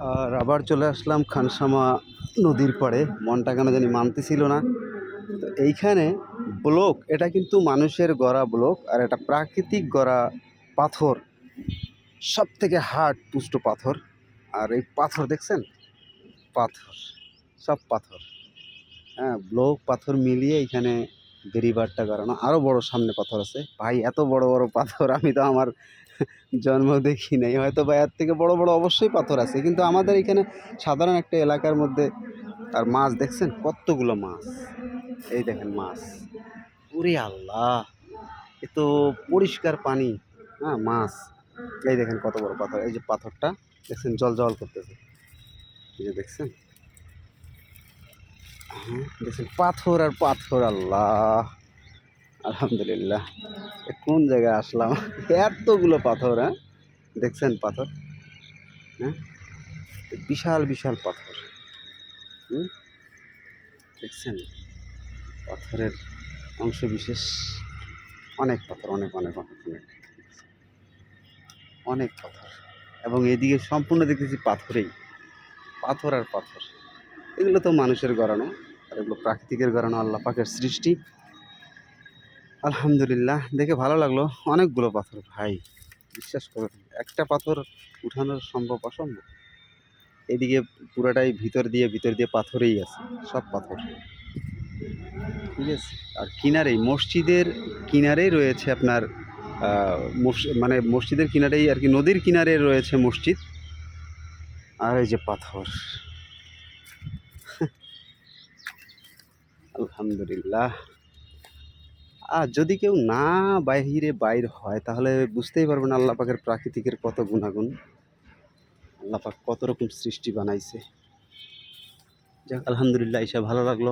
আর আবার চলে আসলাম খানসামা নদীর পাড়ে। মনটা কেন জানি মানতেছিল না। তো এইখানে ব্লক, এটা কিন্তু মানুষের গড়া ব্লক, আর এটা প্রাকৃতিক গড়া পাথর, সব থেকে হার্ড পুষ্ট পাথর। আর এই পাথর দেখছেন, পাথর, সব পাথর, হ্যাঁ, ব্লক পাথর মিলিয়ে এখানে বেরিবারটা করানো। আরও বড় সামনে পাথর আছে ভাই, এত বড় বড় পাথর আমি তো আমার জন্ম দেখি নাই। হয়তো বা এর থেকে বড় বড় অবশ্যই পাথর আছে, কিন্তু আমাদের এখানে সাধারণ একটা এলাকার মধ্যে। আর মাছ দেখছেন কতগুলো মাছ, এই দেখেন মাছ, ওরে আল্লাহ, এ তো পরিষ্কার পানি, হ্যাঁ মাছ। এই দেখেন কত বড় পাথর, এই যে পাথরটা দেখছেন জল জল করতেছে, এই যে দেখছেন, হ্যাঁ দেখছেন পাথর আর পাথর, আল্লাহ, আলহামদুলিল্লাহ। কোন জায়গায় আসলাম, এতগুলো পাথর, হ্যাঁ দেখছেন পাথর, হ্যাঁ বিশাল বিশাল পাথর, হুম, দেখছেন পাথরের অংশ বিশেষ, অনেক পাথর, অনেক অনেক অনেক অনেক অনেক পাথর। এবং এদিকে সম্পূর্ণ দেখতেছি পাথরেই, পাথর আর পাথর। এগুলো তো মানুষের গড়ানো, আর এগুলো প্রাকৃতিকের গড়ানো, আল্লাহ পাকের সৃষ্টি। আলহামদুলিল্লাহ, দেখে ভালো লাগলো। অনেকগুলো পাথর ভাই, বিশ্বাস করুন একটা পাথর উঠানো সম্ভব অসম্ভব। এদিকে পুরাটাই ভিতর দিয়ে পাথরেই আছে, সব পাথর, ঠিক আছে। আর কিনারেই, মসজিদের কিনারেই রয়েছে আপনার মানে মসজিদের কিনারেই আর কি, নদীর কিনারে রয়েছে মসজিদ। আর এই যে পাথর, আলহামদুলিল্লাহ। আর যদি কেউ না বাইর হয়, তাহলে বুঝতেই পারবেন আল্লাহ পাকের প্রাকৃতিকের কত গুণাগুণ, আল্লাহ পাক কত রকম সৃষ্টি বানাইছে। যাক আলহামদুলিল্লাহ, এসে ভালো লাগলো।